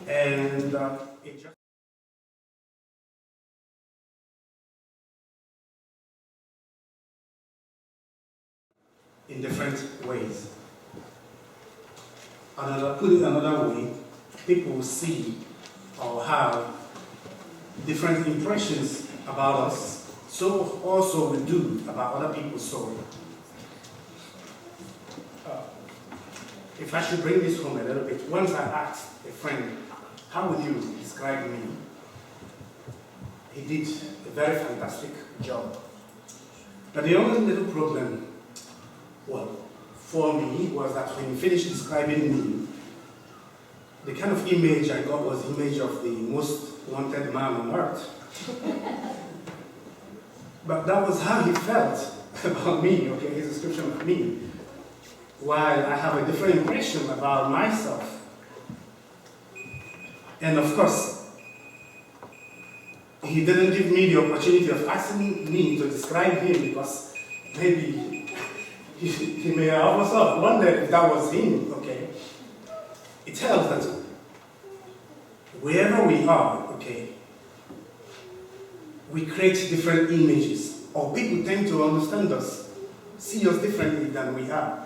And it just in different ways. Put it another way, people see or have different impressions about us, so also we do about other people's story. If I should bring this home a little bit, once I asked a friend, how would you describe me? He did a very fantastic job. But the only little problem, well, for me was that when he finished describing me, the kind of image I got was the image of the most wanted man on earth. But that was how he felt about me, okay, his description of me. While I have a different impression about myself. And of course, he didn't give me the opportunity of asking me to describe him because maybe he may have also wondered if that was him, okay? It tells that wherever we are, okay, we create different images, or people tend to understand us, see us differently than we are.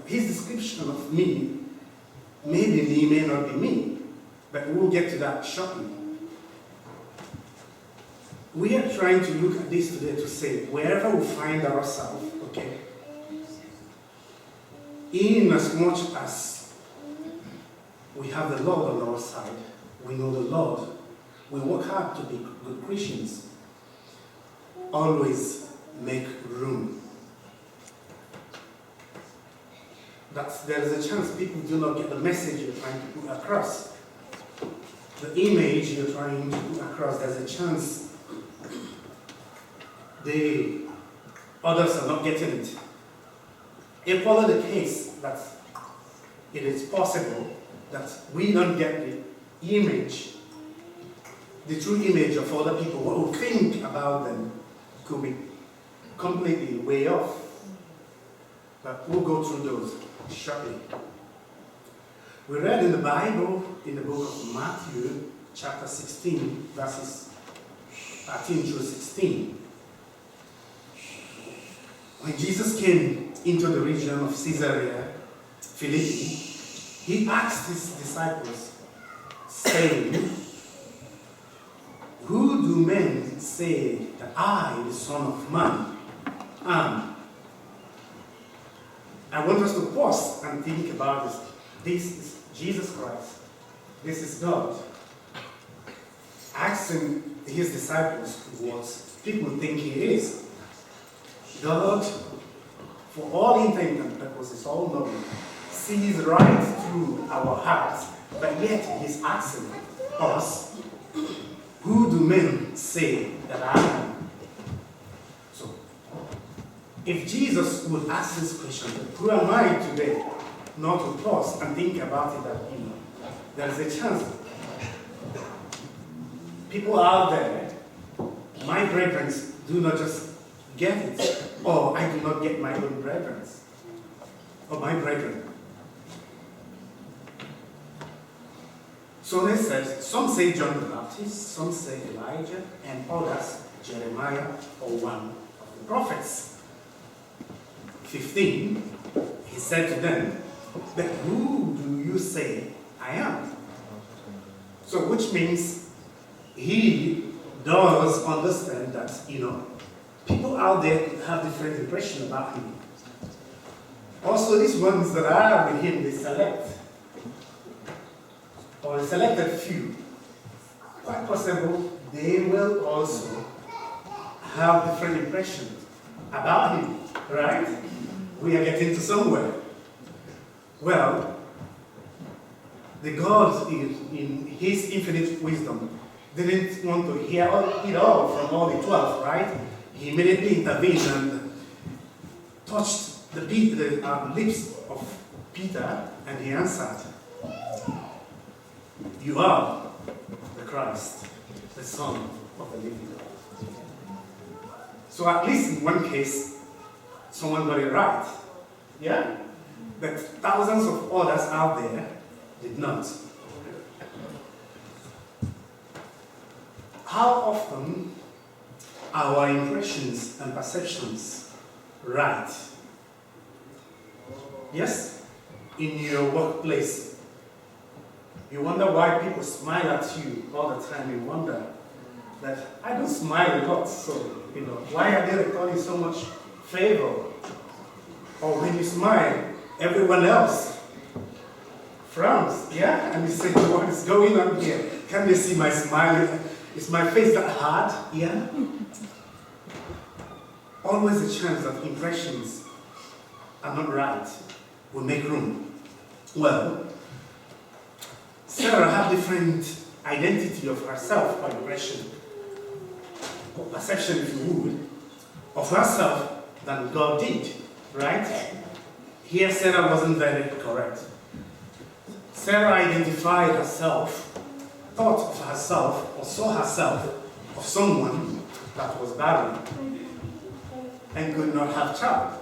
His description of me may be me, may not be me, but we'll get to that shortly. We are trying to look at this today to say, wherever we find ourselves, okay, in as much as we have the Lord on our side, we know the Lord, we work hard to be good Christians, always make room. That there is a chance people do not get the message you're trying to put across. The image you're trying to put across, there's a chance others are not getting it. Equally the case that it is possible that we don't get the image, the true image of other people. What we think about them could be completely way off. But we'll go through those shortly. We read in the Bible, in the book of Matthew, chapter 16, verses 13 through 16. When Jesus came into the region of Caesarea Philippi, he asked his disciples, saying, "Who do men say that I, the Son of Man, am?" I want us to pause and think about this. This is Jesus Christ. This is God. Asking his disciples what people think he is. God, for all intent and purposes, all knowing, sees right through our hearts, but yet he's asking us, who do men say that I am? So, if Jesus would ask this question, who am I today? Not to pause and think about it that, there's a chance. People out there, my brethren, do not just get it, or I do not get my own brethren, or my brethren. So they said, some say John the Baptist, some say Elijah, and others Jeremiah or one of the prophets. 15, he said to them, "But who do you say I am?" So which means he does understand that, people out there could have different impression about him. Also, these ones that are with him, they select, or a selected few. Quite possible they will also have different impressions about him, right? We are getting to somewhere. Well, the God in his infinite wisdom didn't want to hear it all from all the 12, right? He immediately intervened and touched the lips of Peter, and he answered, "You are the Christ, the Son of the living God." So at least in one case, someone got it right. Yeah? But thousands of others out there did not. how often are our impressions and perceptions right? Yes? In your workplace, you wonder why people smile at you all the time. You wonder that I don't smile a lot, so, why are they recording so much favor? Or when you smile, everyone else frowns, yeah? And you say, what is going on here? Can they see my smile? Is my face that hard? Yeah? Always a chance that impressions are not right will make room. Well, Sarah had different identity of herself by impression, or perception if you would, of herself than God did, right? Here Sarah wasn't very correct. Sarah identified herself, thought of herself, or saw herself of someone that was barren and could not have child.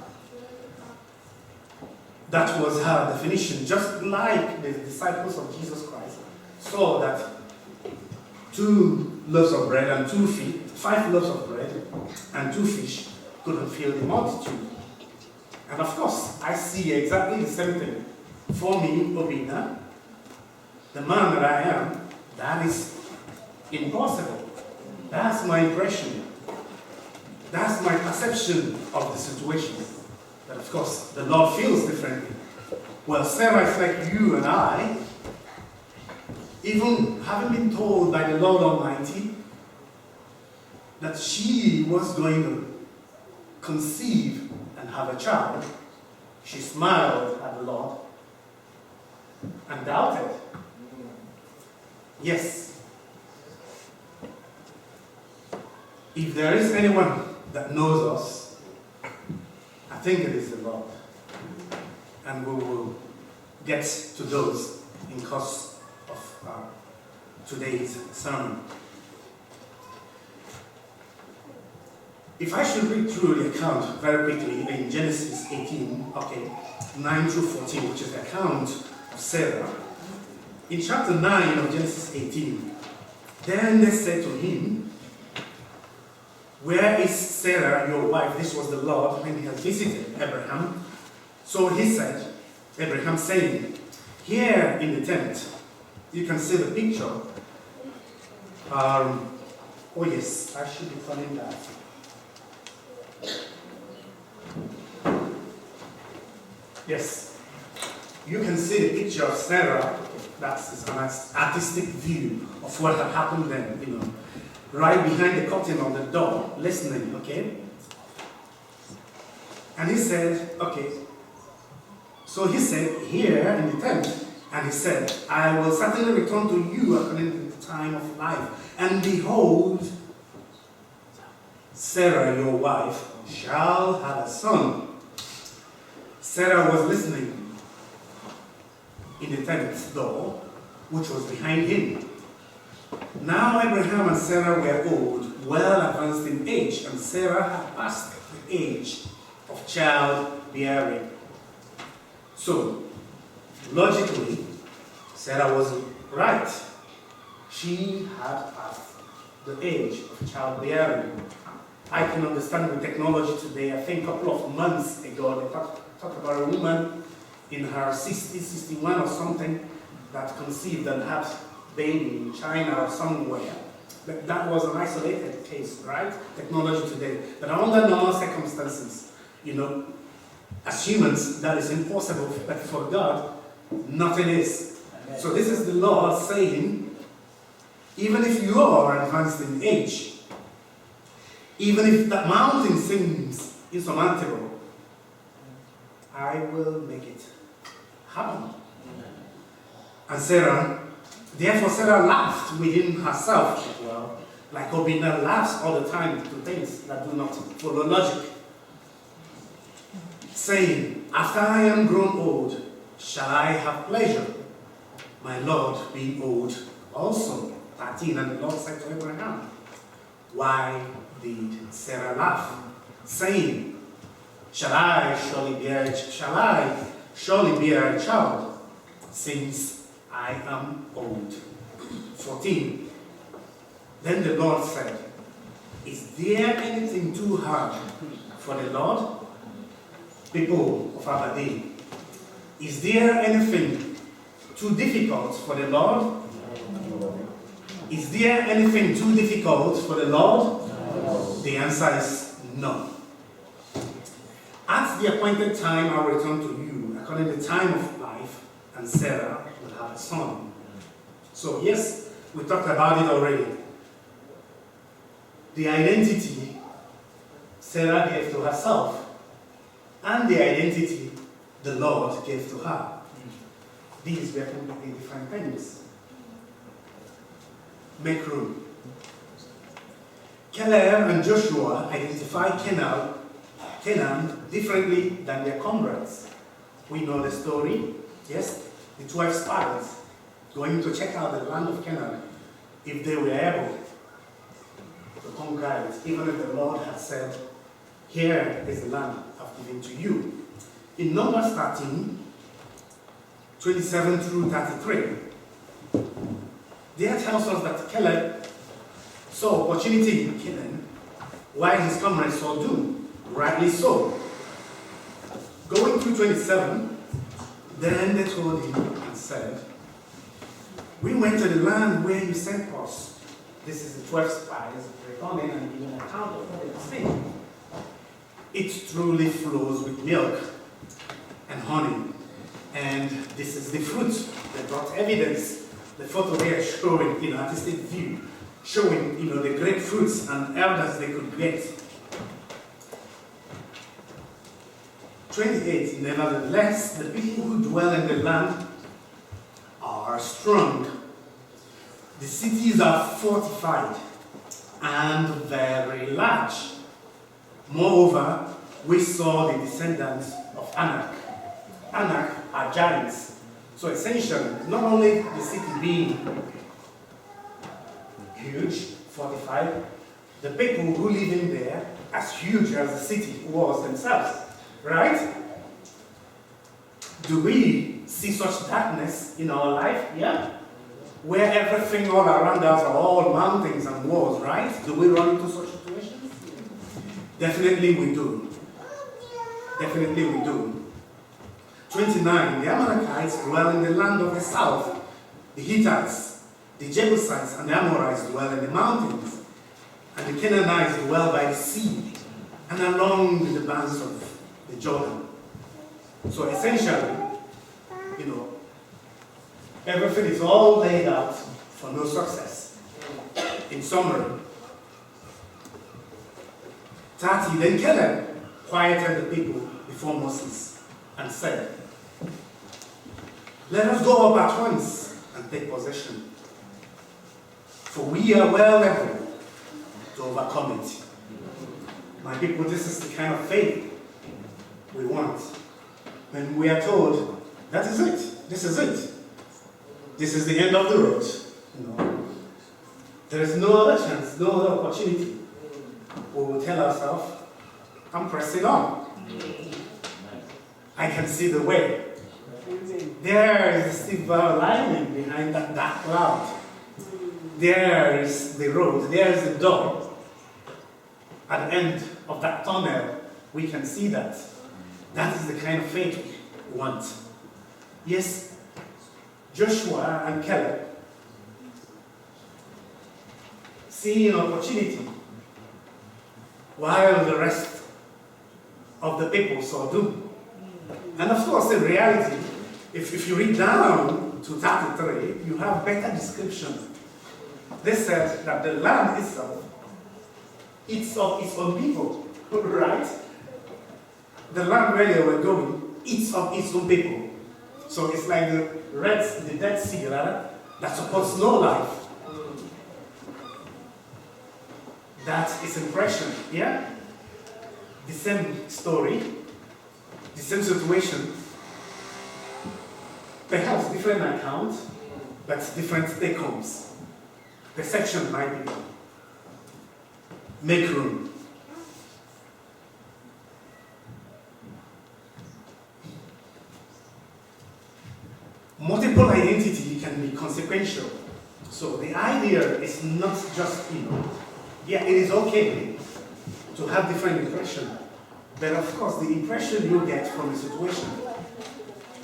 That was her definition, just like the disciples of Jesus Christ saw that 2 loaves of bread and 2 fish, 5 loaves of bread and 2 fish couldn't fill the multitude. And of course, I see exactly the same thing. For me, Obinna, the man that I am, that is impossible. That's my impression. That's my perception of the situation. But of course, the Lord feels differently. Well, Sarah is like you and I, even having been told by the Lord Almighty that she was going to conceive and have a child, she smiled at the Lord and doubted. Yes. If there is anyone that knows us, I think it is the Lord. And we will get to those in course of today's sermon. If I should read through the account very quickly in Genesis 18, 9 through 14, which is the account of Sarah. In chapter 9 of Genesis 18, then they said to him, "Where is Sarah, your wife?" This was the Lord when he had visited Abraham. So he said, Abraham saying, "Here in the tent," you can see the picture. Oh yes, I should be calling that. Yes, you can see the picture of Sarah. That's an artistic view of what had happened then, right behind the curtain of the door, listening, okay? And he said, so he said, "Here in the tent," and he said, "I will certainly return to you according to the time of life. And behold, Sarah, your wife, shall have a son." Sarah was listening in the tent door, which was behind him. Now Abraham and Sarah were old, well advanced in age, and Sarah had passed the age of childbearing. So, logically, Sarah was right. She had passed the age of childbearing. I can understand with technology today. I think a couple of months ago, they talked about a woman in her 60, 61 or something that conceived and had baby in China or somewhere. That was an isolated case, right? Technology today. But under normal circumstances, as humans, that is impossible. But for God, nothing is. Amen. So this is the Lord saying, even if you are advanced in age, even if that mountain seems insurmountable, I will make it happen. And therefore Sarah laughed within herself. Well, like Obinna laughs all the time to things that do not follow logic. Saying, "After I am grown old, shall I have pleasure? My Lord being old also." 13, and the Lord said to Abraham, "Why did Sarah laugh? Saying, shall I surely bear a child, since I am old?" 14. Then the Lord said, is there anything too hard for the Lord? People of Aberdeen, is there anything too difficult for the Lord? Is there anything too difficult for the Lord? No. The answer is no. At the appointed time, I will return to you, according to the time of life, and Sarah will have a son. So yes, we talked about it already. The identity Sarah gave to herself, and the identity the Lord gave to her. These were completely different things. Make room. Caleb and Joshua identified Canaan differently than their comrades. We know the story, yes? The 12 spies going to check out the land of Canaan if they were able to conquer it, even if the Lord had said, here is the land I've given to you. In Numbers 13, 27 through 33, there tells us that Caleb saw opportunity in Canaan while his comrades saw doom. Rightly so. Going through 27, then they told him and said, we went to the land where you sent us. This is the 12 spies returning and giving an account of what they have seen. It truly flows with milk and honey. And this is the fruit. They brought evidence. The photo there showing, artistic view, showing, the great fruits and elders they could get. 28, nevertheless, the people who dwell in the land are strong. The cities are fortified and very large. Moreover, we saw the descendants of Anak. Anak are giants. So essentially, not only the city being huge, fortified, the people who live in there as huge as the city was themselves, right? Do we see such darkness in our life? Yeah? Where everything all around us are all mountains and walls, right? Do we run into such situations? Definitely we do. Definitely we do. 29, the Amalekites dwell in the land of the south. The Hittites, the Jebusites, and the Amorites dwell in the mountains. And the Canaanites dwell by the sea and along the banks of the Jordan. So essentially, everything is all laid out for no success. In summary, 30, then Caleb quieted the people before Moses and said, let us go up at once and take possession, for we are well able to overcome it. My people, this is the kind of faith we want. When we are told, that is it, this is it. This is the end of the road. There is no other chance, no other opportunity. We will tell ourselves, I'm pressing on. I can see the way. There is the silver lining behind that dark cloud. There is the road. There is the door. At the end of that tunnel, we can see that. That is the kind of faith we want. Yes, Joshua and Caleb see an opportunity while the rest of the people saw doom. And of course, in reality, if you read down to 33, you have better description. They said that the land itself, it's of its own people, right? The land where they were going, it's of its own people. So it's like the Dead Sea, rather, that supports no life. That is impression, yeah? The same story, the same situation, perhaps different account, but different take-homes. Perception might be. Make room. Multiple identity can be consequential So the idea is not just, yeah, it is okay to have different impression, but of course the impression you get from the situation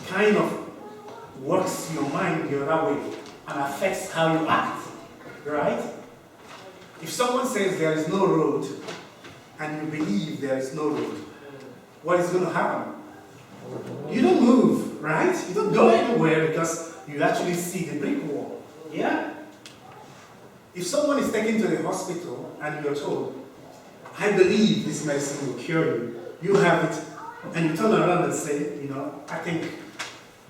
kind of works your mind the other way and affects how you act, right? If someone says there is no road and you believe there is no road, what is going to happen? You don't move, right? You don't go anywhere because you actually see the brick wall, yeah? If someone is taken to the hospital and you're told, I believe this medicine will cure you, you have it, and you turn around and say, I think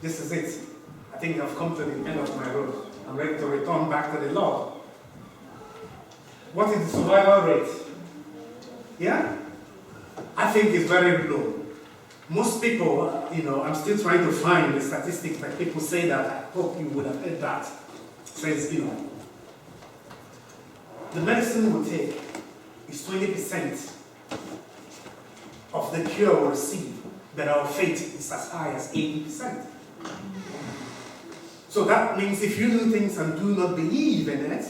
this is it. I think I've come to the end of my road. I'm ready to return back to the Lord. What is the survival rate? Yeah? I think it's very low. Most people, I'm still trying to find the statistics that people say that. I hope you would have heard that. Says, the medicine we take is 20% of the cure we receive, but our faith is as high as 80%. So that means if you do things and do not believe in it,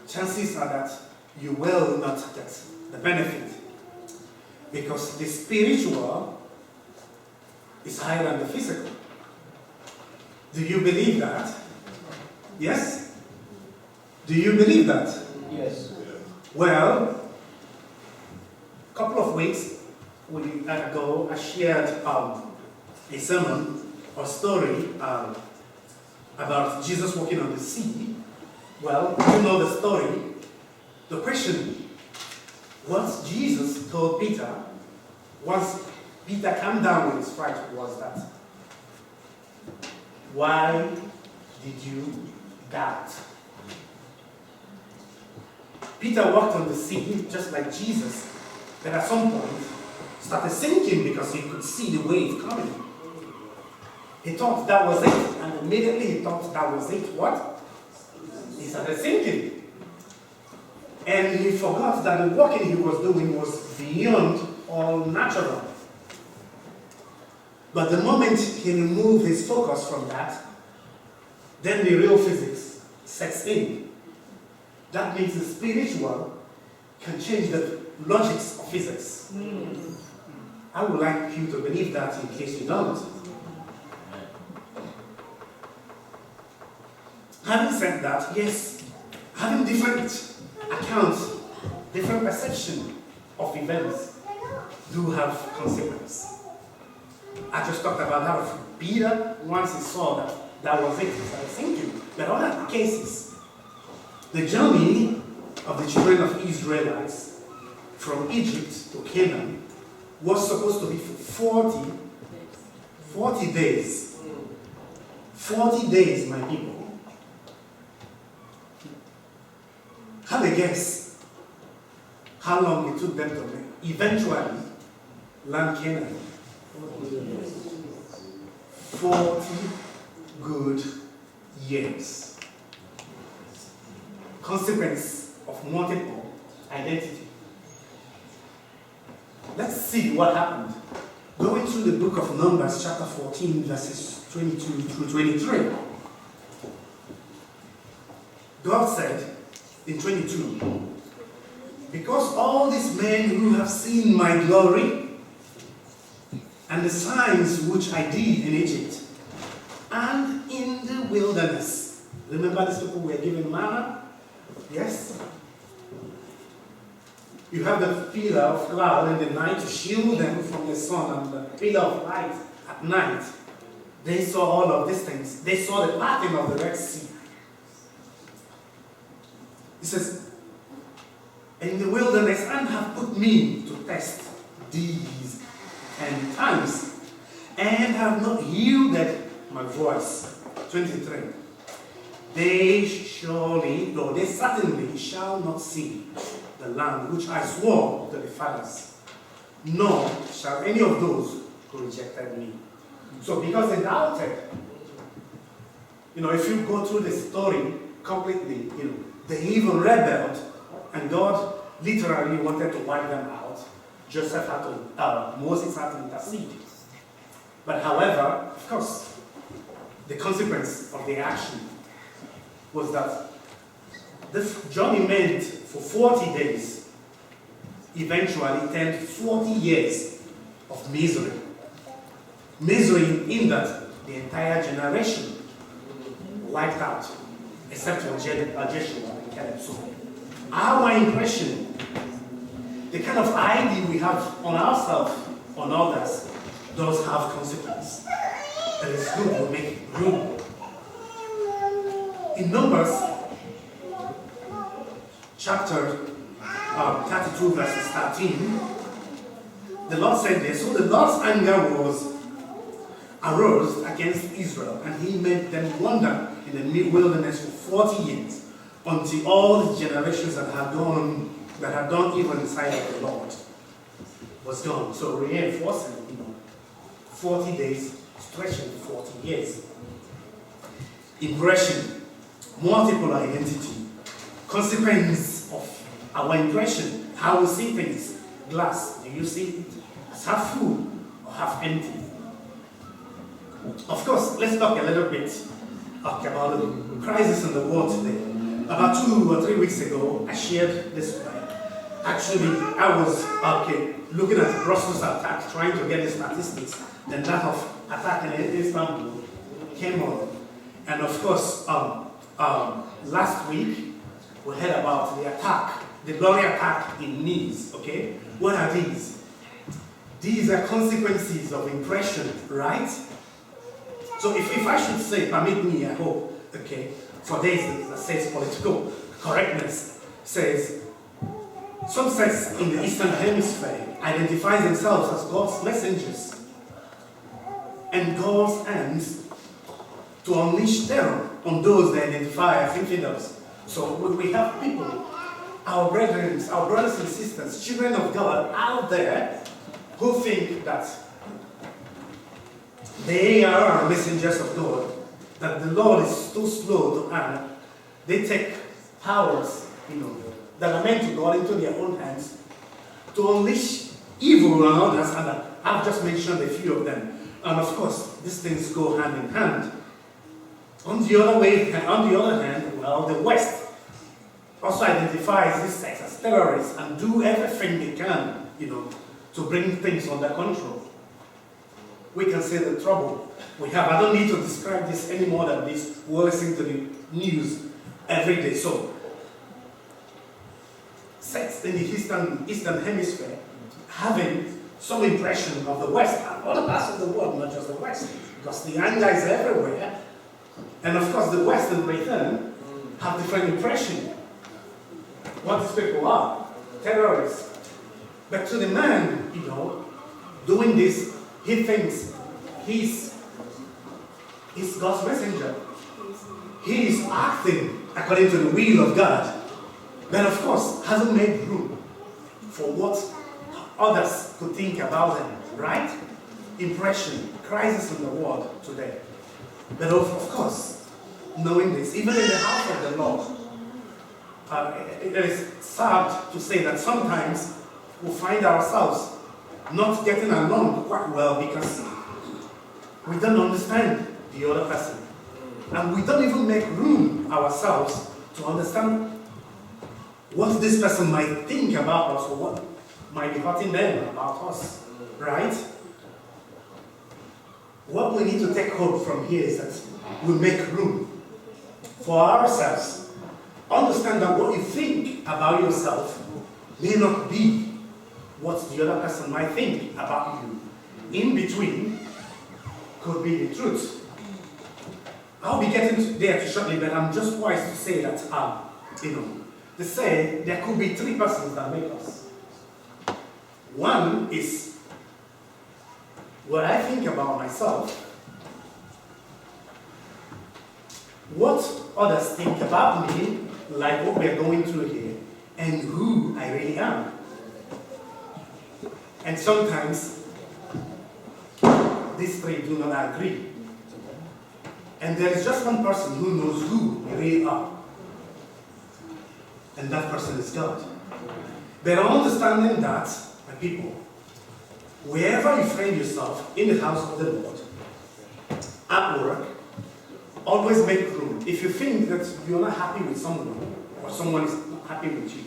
chances are that you will not get the benefit. Because the spiritual is higher than the physical. Do you believe that? Yes? Do you believe that? Yes. Well, a couple of weeks ago, I shared a sermon or story about Jesus walking on the sea. Well, you know the story. The question, what Jesus told Peter, once Peter calmed down with his fright, was that, why did you doubt? Peter walked on the sea just like Jesus, but at some point started sinking because he could see the wave coming. He thought that was it, and immediately he thought that was it. What? He started sinking. And he forgot that the walking he was doing was beyond all natural. But the moment he removed his focus from that, then the real physics sets in. That means the spiritual can change the logics of physics. I would like you to believe that in case you don't. Having said that, yes, having different accounts, different perception of events do have consequence. I just talked about that of Peter. Once he saw that was it, he started thinking. But other cases, the journey of the children of Israelites from Egypt to Canaan was supposed to be for 40 days. 40 days, my people. Have a guess how long it took them to eventually land Canaan. 40 good years. Consequence of multiple identity. Let's see what happened. Going through the book of Numbers, chapter 14, verses 22 through 23. God said in 22, because all these men who have seen my glory and the signs which I did in Egypt and in the wilderness. Remember these people were given manna? Yes? You have the pillar of cloud in the night to shield them from the sun, and the pillar of light at night. They saw all of these things. They saw the parting of the Red Sea. He says, in the wilderness, and have put me to test these and times, and have not yielded my voice. 23. They certainly shall not see the land which I swore to the fathers, nor shall any of those who rejected me. So because they doubted, if you go through the story completely, they even rebelled, and God literally wanted to wipe them out. Moses had to intercede. But however, of course, the consequence of the action was that this journey meant for 40 days, eventually turned 40 years of misery. Misery in that the entire generation wiped out, except for Joshua and Caleb. So our impression, the kind of ID we have on ourselves, on others, does have consequence. And it's good to make room. In Numbers, chapter 32, verses 13, the Lord said this, so the Lord's anger arose against Israel, and he made them wander in the wilderness for 40 years, until all the generations that had done evil in the sight of the Lord was gone. So reinforcing, 40 days, stretching 40 years. Impression, multiple identity, consequence of our impression, how we see things. Glass, do you see it as half full or half empty? Of course, let's talk a little bit about the crisis in the world today. About 2 or 3 weeks ago, I shared this. Actually, I was looking at Brussels attack, trying to get the statistics. Then that of attack in Istanbul came on. And of course, last week, we heard about the attack, the glory attack in Nice, okay? What are these? These are consequences of impression, right? So if I should say, permit me, I hope, okay, for this that says political correctness, says, some sects in the Eastern Hemisphere identify themselves as God's messengers and God's hands to unleash terror on those they identify as infidels. So we have people, our brethren, our brothers and sisters, children of God out there who think that they are messengers of God, that the Lord is too slow to act. They take powers, that are meant to go into their own hands to unleash evil on others, and I've just mentioned a few of them. And of course, these things go hand in hand. On the other hand, well, the West also identifies these sects as terrorists and do everything they can, to bring things under control. We can see the trouble we have. I don't need to describe this any more than this. We're listening to the news every day. So, sects in the Eastern Hemisphere having some impression of the West and other parts of the world, not just the West, because the anger is everywhere. And of course, the West in return have different impression. What these people are, terrorists. But to the man, doing this, he thinks he's God's messenger. He is acting according to the will of God. But of course, hasn't made room for what others could think about him, right? Impression, crisis in the world today. But of course, knowing this, even in the house of the Lord, it is sad to say that sometimes we find ourselves not getting along quite well because we don't understand the other person. And we don't even make room ourselves to understand what this person might think about us or what might be hurting them about us, right? What we need to take hope from here is that we make room for ourselves. Understand that what you think about yourself may not be what the other person might think about you. In between could be the truth. I'll be getting there shortly, but I'm just wise to say that, they say there could be 3 persons that make us. One is what I think about myself, what others think about me, like what we're going through here, and who I really am. And sometimes these 3 do not agree. And there is just one person who knows who we really are. And that person is God. But understanding that, my people, wherever you find yourself, in the house of the Lord, at work, always make room. If you think that you're not happy with someone, or someone is not happy with you,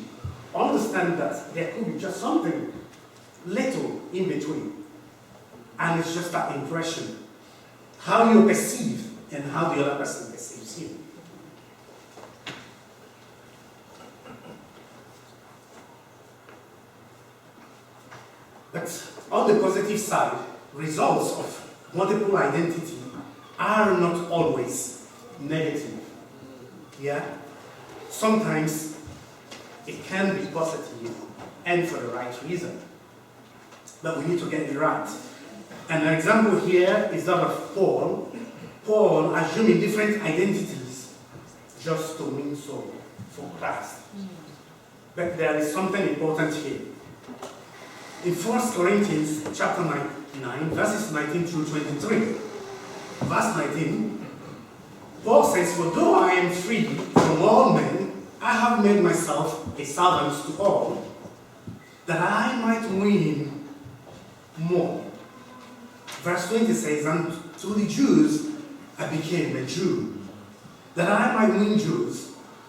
understand that there could be just something little in between. And it's just that impression. How you perceive and how the other person perceives you. But on the positive side, results of multiple identity are not always negative. Yeah? Sometimes it can be positive and for the right reason. But we need to get it right. And an example here is that of Paul. Paul assuming different identities just to win soul for Christ. But there is something important here. In 1 Corinthians chapter 9, verses 19 through 23, verse 19, Paul says, "For though I am free from all men, I have made myself a servant to all, that I might win more." Verse 20 says, "And to the Jews I became a Jew, that I might win Jews.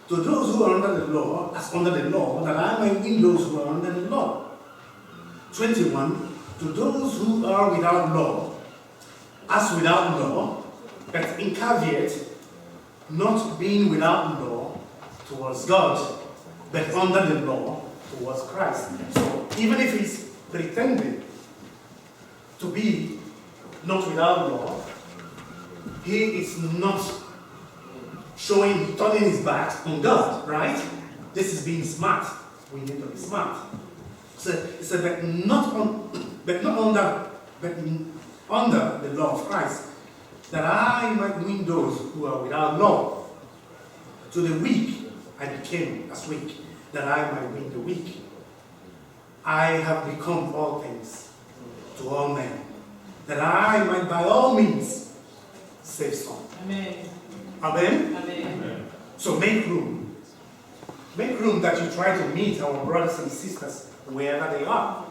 To those who are under the law, as under the law, that I might win those who are under the law." 21, "To those who are without law, as without law, but in caveat, not being without law towards God, but under the law towards Christ." So even if he's pretending to be not without law, he is not turning his back on God, right? This is being smart. We need to be smart. So he said, but under the law of Christ, that I might win those who are without law. To the weak I became as weak, that I might win the weak. I have become all things to all men, that I might by all means save some. Amen. Amen? Amen. So make room. Make room that you try to meet our brothers and sisters wherever they are.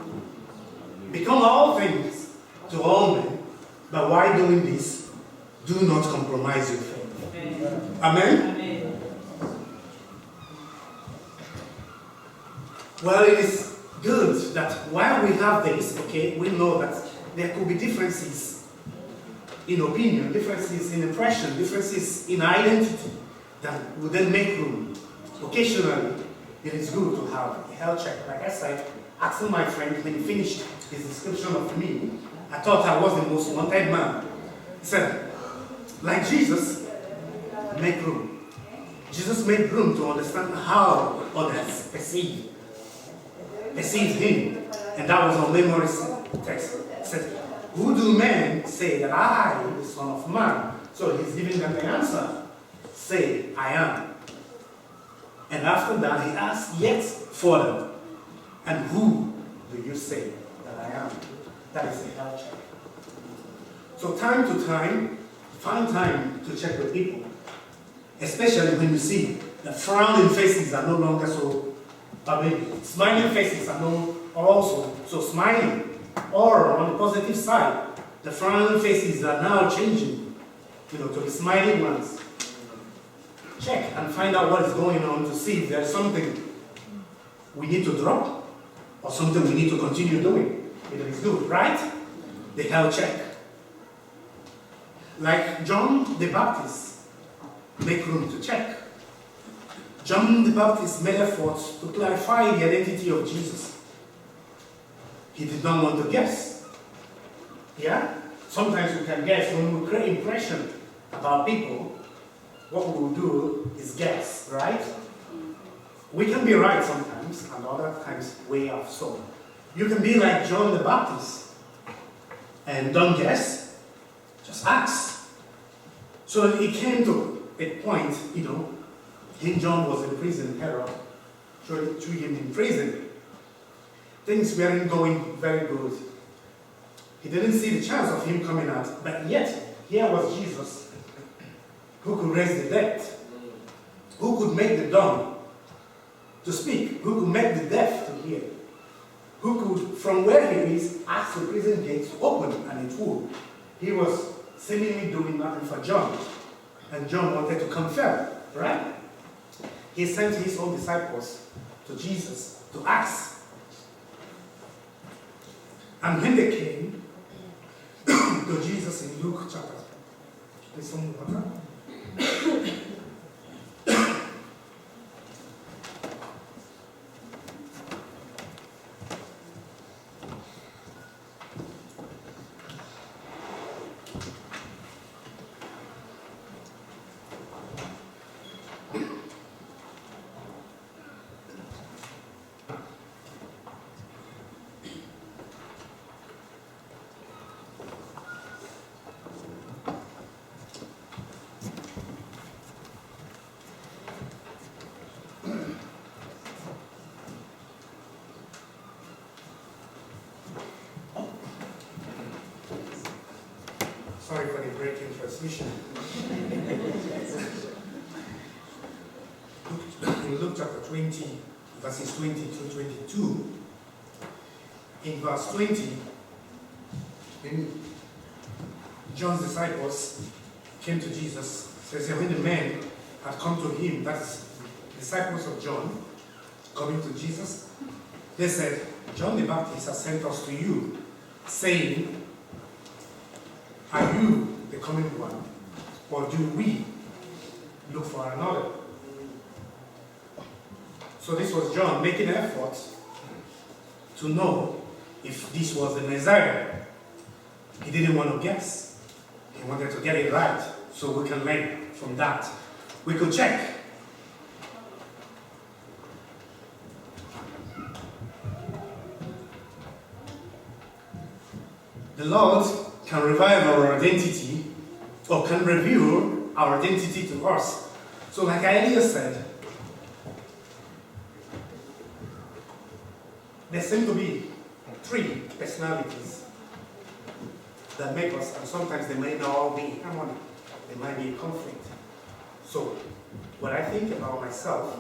Become all things to all men, but while doing this, do not compromise your faith. Amen. Amen? Amen. Well, it is good that while we have this, okay, we know that there could be differences in opinion, differences in impression, differences in identity that would then make room. Occasionally, it is good to have a health check. Like I said, asking my friend when he finished his description of me, I thought I was the most wanted man. He said, like Jesus, make room. Jesus made room to understand how others perceive him. And that was our memory text. It said, "Who do men say that I, the Son of Man?" So he's giving them the answer. Say, "I am." And after that, he asks yet further, "And who do you say that I am?" That is a health check. So time to time, find time to check with people. Especially when you see the frowning faces are no longer so, smiling faces are no also so smiling. Or on the positive side, the frowning faces are now changing, to the smiling ones. Check and find out what is going on to see if there's something we need to drop or something we need to continue doing. It is good, right? The health check. Like John the Baptist, make room to check. John the Baptist made efforts to clarify the identity of Jesus. He did not want to guess. Yeah? Sometimes we can guess. When we create impression about people, what we will do is guess, right? We can be right sometimes, and other times way off. So you can be like John the Baptist and don't guess, just ask. So it came to a point, King John was in prison, Herod threw him in prison. Things weren't going very good. He didn't see the chance of him coming out, but yet, here was Jesus, who could raise the dead, who could make the dumb to speak, who could make the deaf to hear, who could, from where he is, ask the prison gates to open, and it would. He was seemingly doing nothing for John. And John wanted to confirm, right? He sent his own disciples to Jesus to ask. And when they came to Jesus in Luke chapter, there's some water. Sorry for the break in transmission. In Luke chapter 20, verses 20 to 22, in verse 20, when John's disciples came to Jesus, says that when the men had come to him, that's disciples of John, coming to Jesus, they said, John the Baptist has sent us to you, saying, are you the coming one, or do we look for another? So this was John making an effort to know if this was the Messiah. He didn't want to guess. He wanted to get it right, so we can learn from that. We could check. The Lord can revive our identity, or can reveal our identity to us. So like I earlier said, there seem to be three personalities that make us, and sometimes they may not all be in harmony. There might be a conflict. So what I think about myself,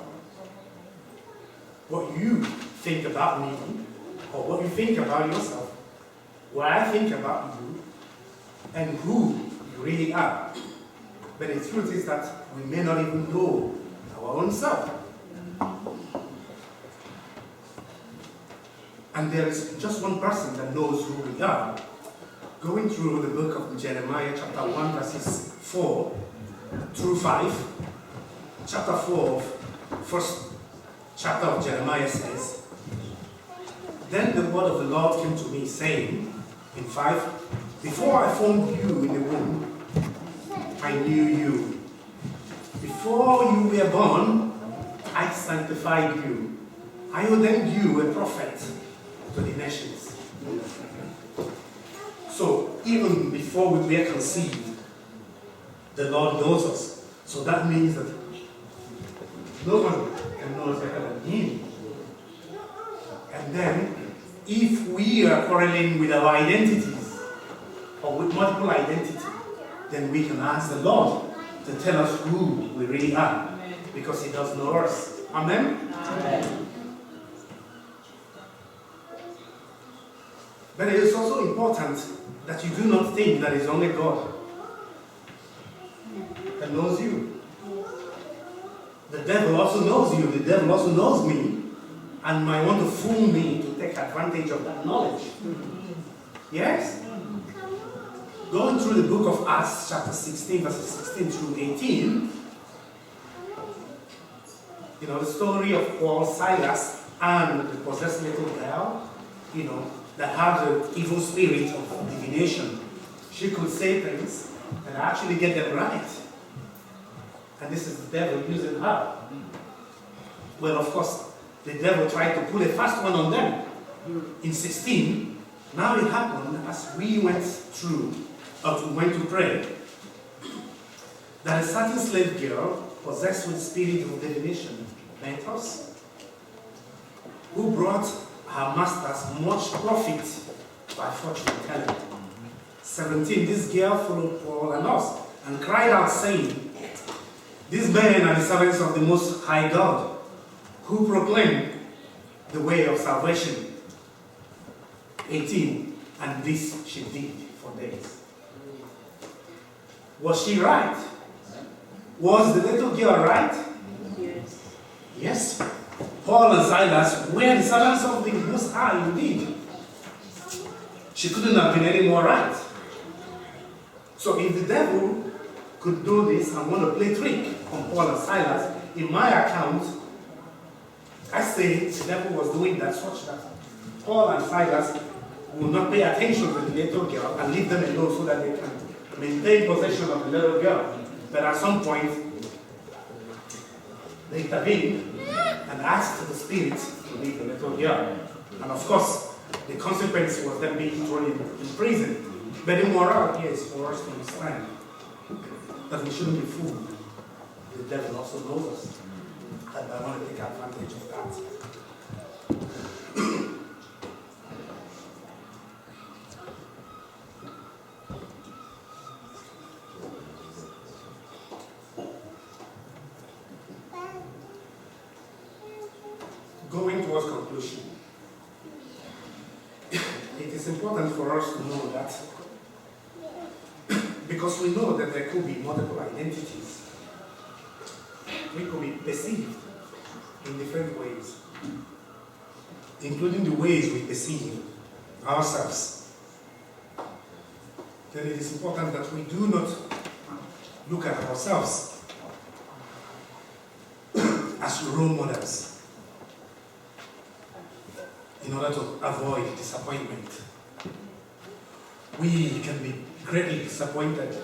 what you think about me, or what you think about yourself, what I think about you, and who you really are. But the truth is that we may not even know our own self. And there is just one person that knows who we are. Going through the book of Jeremiah, chapter 1, verses 4 through 5, chapter 4, first chapter of Jeremiah says, then the word of the Lord came to me, saying, in 5, before I formed you in the womb, I knew you. Before you were born, I sanctified you. I ordained you a prophet to the nations. So even before we were conceived, the Lord knows us. So that means that no one can know us better than Him. And then, if we are quarreling with our identities, or with multiple identity, then we can ask the Lord to tell us who we really are. Amen. Because He does know us. Amen? Amen. But it is also important that you do not think that it's only God that knows you. The devil also knows you. The devil also knows me, and might want to fool me to take advantage of that knowledge. Yes? Going through the book of Acts, chapter 16, verses 16 through 18, you know, the story of Paul, Silas, and the possessed little girl, you know, that had the evil spirit of divination. She could say things and actually get them right. And this is the devil using her. Well, of course, the devil tried to pull a fast one on them. In 16, now it happened as we went through, or we went to pray, that a certain slave girl, possessed with the spirit of divination, met us, who brought her masters much profit by fortune telling. 17, this girl followed Paul and us, and cried out, saying, these men are the servants of the Most High God, who proclaim the way of salvation. 18, and this she did for days. Was she right? Was the little girl right? Yes. Yes. Paul and Silas were the servants of the Most High indeed. She couldn't have been any more right. So if the devil could do this and want to play trick on Paul and Silas, in my account, I say the devil was doing that such that Paul and Silas will not pay attention to the little girl and leave them alone so that they can maintain possession of the little girl. But at some point, they intervened and asked the spirit to leave the little girl. And of course, the consequence was them being thrown in prison. But the moral here is for us to understand that we shouldn't be fooled. The devil also knows us. And I want to take advantage of that. Going towards conclusion, it is important for us to know that because we know that there could be multiple identities, we could be perceived in different ways, including the ways we perceive ourselves. Then it is important that we do not look at ourselves as role models in order to avoid disappointment. We can be greatly disappointed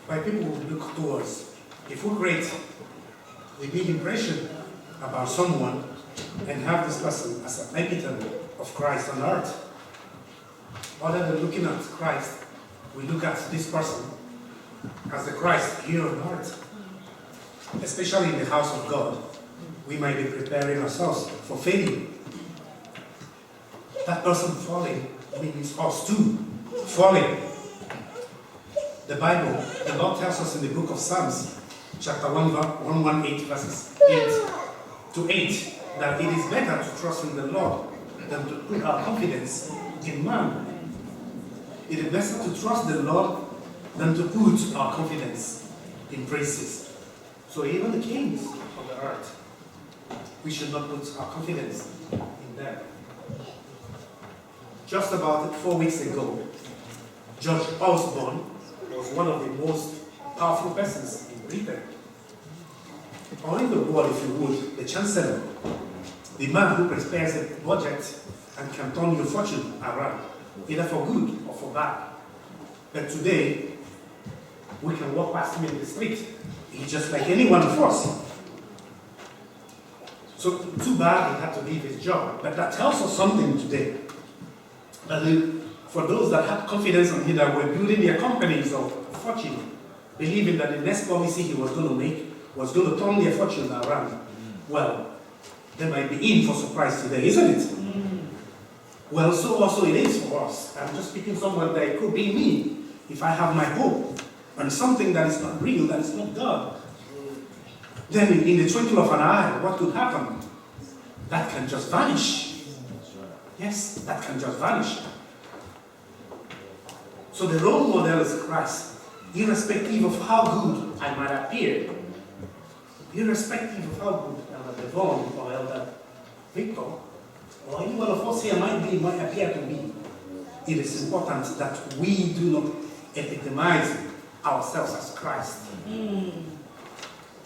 by people who look towards. If we create a big impression about someone and have this person as an epitome of Christ on earth, rather than looking at Christ, we look at this person as the Christ here on earth. Especially in the house of God, we might be preparing ourselves for failure. That person falling means us too falling. The Bible, the Lord tells us in the book of Psalms, chapter 118, verses 8 to 8, that it is better to trust in the Lord than to put our confidence in man. It is better to trust the Lord than to put our confidence in princes. So even the kings of the earth, we should not put our confidence in them. Just about 4 weeks ago, George Osborne was one of the most powerful persons in Britain. Or in the world, if you would, the Chancellor, the man who prepares a budget and can turn your fortune around, either for good or for bad. But today, we can walk past him in the street. He's just like any one of us. So, too bad he had to leave his job. But that tells us something today. For those that had confidence in him, that were building their companies of fortune, believing that the next policy he was going to make was going to turn their fortune around, well, they might be in for surprise today, isn't it? Well, so also it is for us. I'm just picking someone that it could be me if I have my hope on something that is not real, that is not God. Then in the twinkle of an eye, what could happen? That can just vanish. Yes, that can just vanish. So the role model is Christ, irrespective of how good I might appear, irrespective of how good Elder Devon or Elder Victor, or any one of us here might appear to be. It is important that we do not epitomize ourselves as Christ.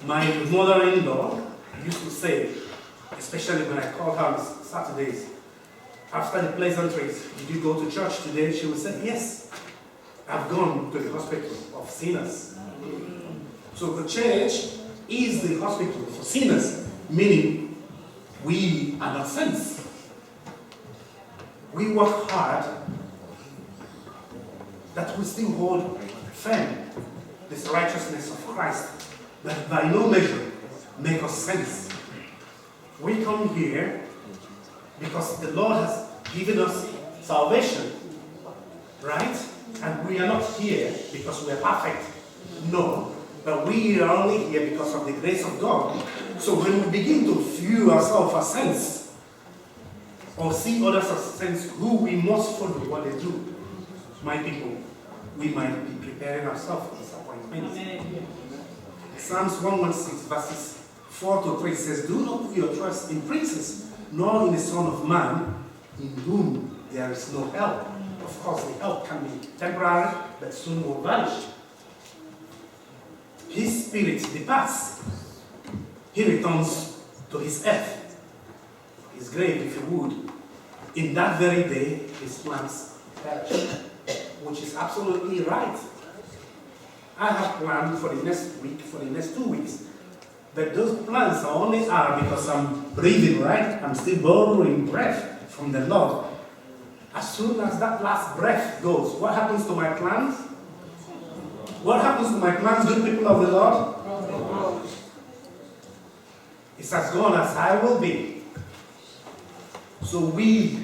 My mother-in-law used to say, especially when I called her on Saturdays, after the pleasantries, did you go to church today? She would say, yes, I've gone to the hospital of sinners. So the church is the hospital for sinners, meaning we are not saints. We work hard, that we still hold firm this righteousness of Christ, but by no measure make us saints. We come here because the Lord has given us salvation, right? And we are not here because we are perfect. No, but we are only here because of the grace of God. So when we begin to view ourselves as saints, or see others as saints who we must follow what they do, my people, we might be preparing ourselves for disappointment. Psalms 116 verses 4 to 3 says, "Do not put your trust in princes, nor in the Son of Man, in whom there is no help." Of course, the help can be temporary, but soon will vanish. His spirit departs. He returns to his earth, his grave, if you would. In that very day, his plans perish, which is absolutely right. I have planned for the next week, for the next 2 weeks. But those plans are only because I'm breathing, right? I'm still borrowing breath from the Lord. As soon as that last breath goes, what happens to my plans? What happens to my plans, good people of the Lord? It's as gone as I will be. So we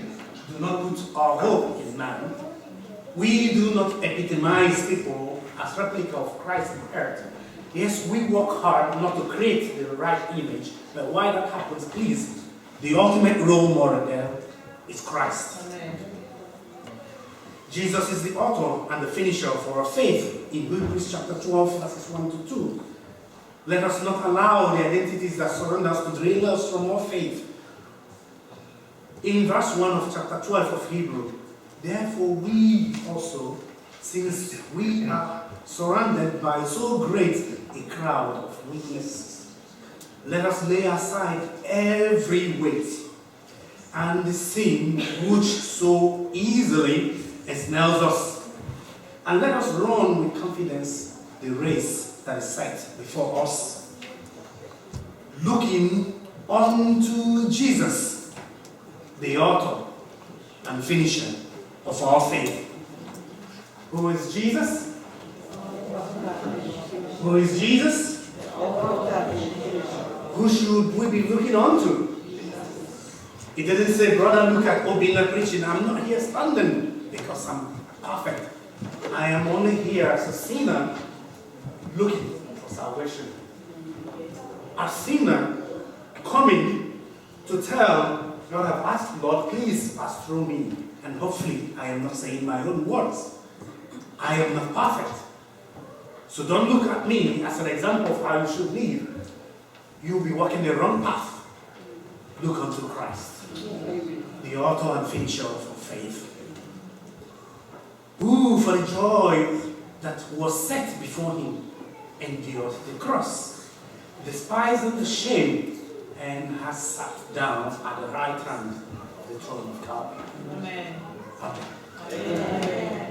do not put our hope in man. We do not epitomize people as replica of Christ on earth. Yes, we work hard not to create the right image, but why that happens, please, the ultimate role model there is Christ. Amen. Jesus is the author and the finisher of our faith in Hebrews chapter 12, verses 1 to 2. Let us not allow the identities that surround us to derail us from our faith. In verse 1 of chapter 12 of Hebrew, therefore we also, since we are surrounded by so great a crowd of witnesses, let us lay aside every weight and the sin which so easily ensnares us, and let us run with confidence the race that is set before us, looking unto Jesus, the author and finisher of our faith. Who is Jesus? Who is Jesus? Who should we be looking unto? He didn't say, "Brother, look at Obinna preaching." I'm not here standing because I'm perfect. I am only here as a sinner looking for salvation. A sinner coming to tell God, I've asked, Lord, please pass through me. And hopefully I am not saying my own words. I am not perfect. So don't look at me as an example of how you should live. You'll be walking the wrong path. Look unto Christ, the author and finisher of our faith, who for the joy that was set before him endured the cross, despising the shame, and has sat down at the right hand of the throne of God. Amen. Amen. Amen.